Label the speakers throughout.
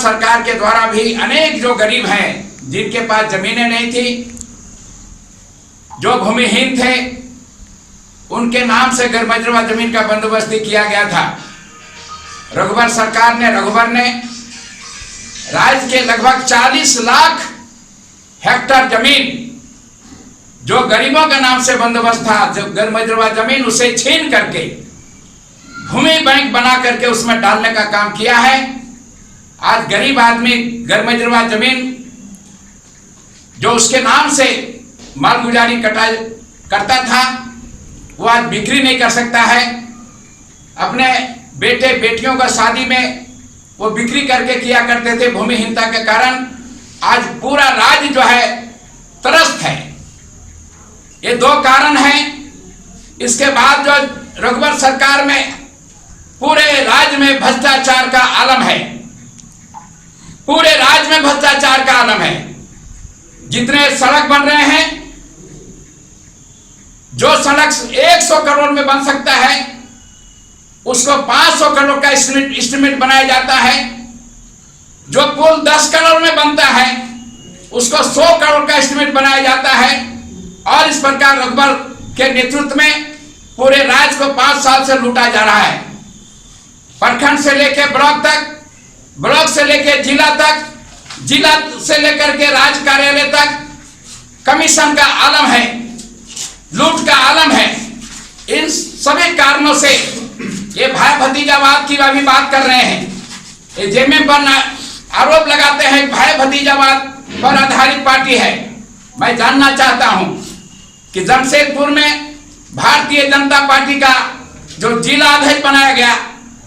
Speaker 1: सरकार के द्वारा भी अनेक जो गरीब हैं, जिनके पास जमीनें नहीं थी, जो भूमिहीन थे, उनके नाम से गैरमजरूआ जमीन का बंदोबस्त किया गया था। रघुवर ने राज्य के लगभग 40 लाख हेक्टेयर जमीन जो गरीबों के नाम से बंदोबस्त था, जो गैरमजरूआ जमीन, उसे छीन करके भूमि बैंक बना करके उसमें डालने का काम किया है। आज गरीब आदमी गैरमजरूआ जमीन जो उसके नाम से मालगुजारी करता था, वो आज बिक्री नहीं कर सकता है। अपने बेटे बेटियों का शादी में वो बिक्री करके किया करते थे। भूमिहीनता के कारण आज पूरा राज्य जो है त्रस्त है। ये दो कारण हैं। इसके बाद जो रघुवर सरकार में पूरे राज्य में भ्रष्टाचार का आलम है। पूरे राज्य में भ्रष्टाचार का आलम है। जितने सड़क बन रहे हैं, जो सड़क 100 करोड़ में बन सकता है, उसको 500 करोड़ का एस्टिमेट बनाया जाता है। जो पुल 10 करोड़ में बनता है, उसको 100 करोड़ का एस्टिमेट बनाया जाता है। और इस प्रकार रघुवर के नेतृत्व में पूरे राज्य को 5 साल से लूटा जा रहा है। प्रखंड से लेकर ब्लॉक तक, ब्लॉक से लेकर जिला तक, जिला से लेकर के राज्य कार्यालय तक कमीशन का आलम है, लूट का आलम है। इन सभी कारणों से ये भाई भतीजावाद की भी बात कर रहे हैं। ये जेएमएम पर आरोप लगाते हैं भाई भतीजावाद पर आधारित पार्टी है। मैं जानना चाहता हूं कि जमशेदपुर में भारतीय जनता पार्टी का जो जिला अध्यक्ष बनाया गया,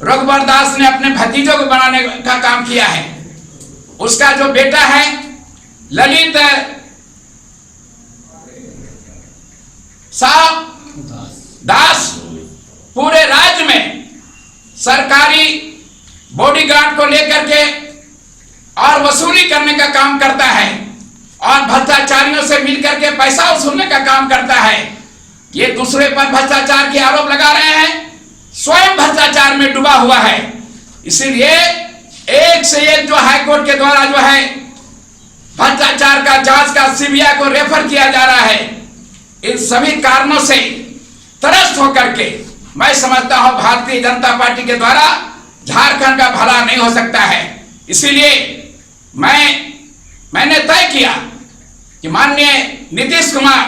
Speaker 1: रघुवर दास ने अपने भतीजों को बनाने का काम किया है। उसका जो बेटा है ललित दास पूरे राज्य में सरकारी बॉडीगार्ड को लेकर के और वसूली करने का काम करता है और भ्रष्टाचारियों से मिलकर के पैसा वसूलने का काम करता है। ये दूसरे पर भ्रष्टाचार के आरोप लगा रहे हैं, स्वयं भ्रष्टाचार में डूबा हुआ है। इसीलिए एक से एक जो हाईकोर्ट के द्वारा जो है भ्रष्टाचार का जांच का सीबीआई को रेफर किया जा रहा है। इन सभी कारणों से त्रस्त होकर के मैं समझता हूं भारतीय जनता पार्टी के द्वारा झारखंड का भला नहीं हो सकता है। इसीलिए मैंने तय किया कि माननीय नीतीश कुमार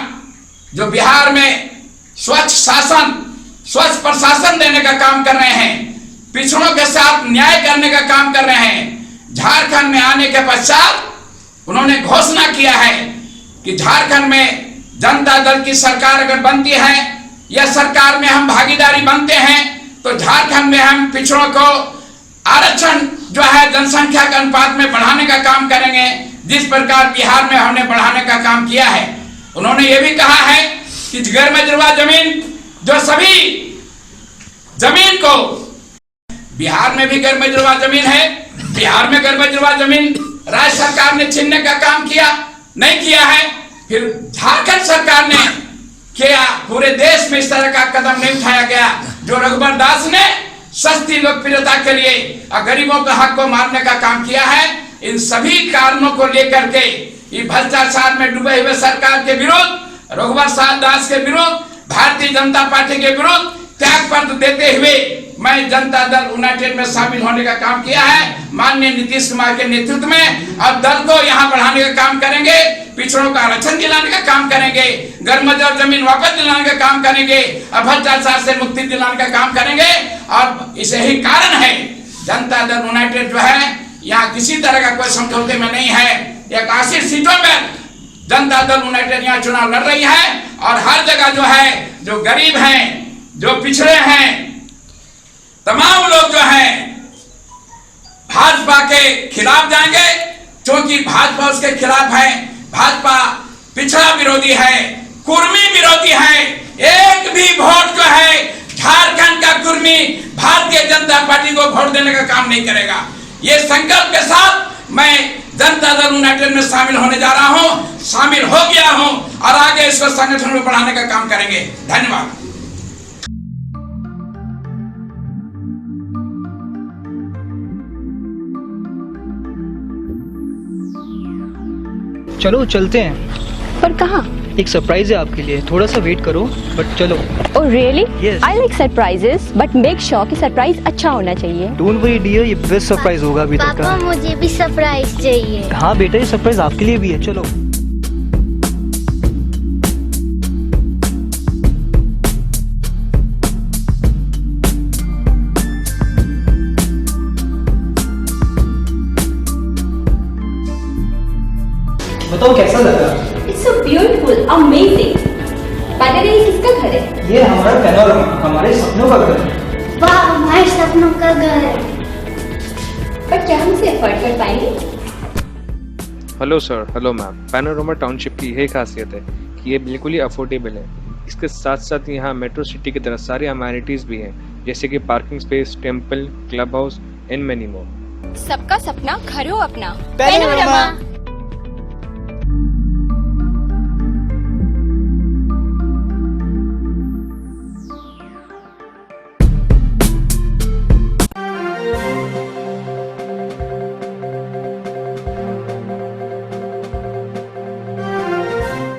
Speaker 1: जो बिहार में स्वच्छ शासन, स्वच्छ प्रशासन देने का काम कर रहे हैं, पिछड़ों के साथ न्याय करने का काम कर रहे हैं, झारखंड में आने के पश्चात उन्होंने घोषणा किया है कि झारखंड में जनता दल की सरकार अगर बनती है या सरकार में हम भागीदारी बनते हैं तो झारखंड में हम पिछड़ों को आरक्षण जो है जनसंख्या के अनुपात में बढ़ाने का काम करेंगे, जिस प्रकार बिहार में हमने बढ़ाने का काम किया है। उन्होंने ये भी कहा है कि गैरमजरूआ जमीन जो सभी जमीन को, बिहार में भी गैरमजरूआ जमीन है, बिहार में गैरमजरूआ जमीन राज्य सरकार ने छीनने का काम नहीं किया है। फिर झारखंड सरकार ने किया, पूरे देश में इस तरह का कदम नहीं उठाया गया जो रघुवर दास ने सस्ती लोकप्रियता के लिए गरीबों के हक को मारने का काम किया है। इन सभी कारणों को लेकर के ये भ्रष्टाचार में डूबे हुए सरकार के विरुद्ध, रघुवर दास के विरुद्ध, भारतीय जनता पार्टी के विरुद्ध त्याग पत्र देते हुए मैं जनता दल यूनाइटेड में शामिल होने का काम किया है। माननीय नीतीश कुमार के नेतृत्व में अब दल को यहाँ बढ़ाने का काम करेंगे, पिछड़ों का आरक्षण दिलाने का काम करेंगे, गैरमजरूआ जमीन वापस दिलाने का काम करेंगे, भ्रष्टाचार से मुक्ति दिलाने का काम करेंगे। और इसे ही कारण है जनता दल यूनाइटेड जो है यहाँ किसी तरह का कोई समझौते में नहीं है। 81 सीटों में जनता दल यूनाइटेड यहाँ चुनाव लड़ रही है और हर जगह जो है जो गरीब हैं, जो पिछड़े हैं, तमाम लोग जो हैं भाजपा के खिलाफ जाएंगे, क्योंकि भाजपा उसके खिलाफ है। भाजपा पिछड़ा विरोधी है, कुर्मी विरोधी है। एक भी वोट जो है झारखंड का कुर्मी भारतीय जनता पार्टी को वोट देने का काम नहीं करेगा। ये संकल्प के साथ मैं जनता दल यूनाइटेड में शामिल होने जा रहा हूं, शामिल हो गया हूं और आगे इसको संगठन में बढ़ाने का काम करेंगे। धन्यवाद।
Speaker 2: चलो चलते हैं।
Speaker 3: पर कहाँ?
Speaker 2: एक सरप्राइज है आपके लिए, थोड़ा सा वेट करो, बट चलो।
Speaker 3: Oh really?
Speaker 2: Yes.
Speaker 3: I like surprises, but make sure कि सरप्राइज अच्छा होना चाहिए।
Speaker 2: डोंट वरी डियर, ये बेस्ट सरप्राइज होगा अभी तक
Speaker 4: पापा
Speaker 2: का।
Speaker 4: मुझे भी सरप्राइज चाहिए।
Speaker 2: हाँ बेटा, ये सरप्राइज आपके लिए भी है, चलो। बताओ कैसा लगा?
Speaker 3: It's so beautiful, amazing. By the way, ये किसका घर है?
Speaker 2: ये हमारा पैनोरमा, हमारे सपनों का घर है।
Speaker 4: वाह, हमारे सपनों का घर है।
Speaker 3: पर क्या हम इसे अफोर्ड कर पाएंगे?
Speaker 5: Hello sir, hello ma'am. Panorama township की यही खासियत है कि ये बिल्कुल ही अफोर्डेबल है। इसके साथ साथ यहाँ मेट्रो सिटी की तरह सारी अमेनिटीज भी हैं, जैसे कि parking space, temple, club house and many more.
Speaker 3: सबका सपना घर हो अपना।
Speaker 2: पैनोरमा।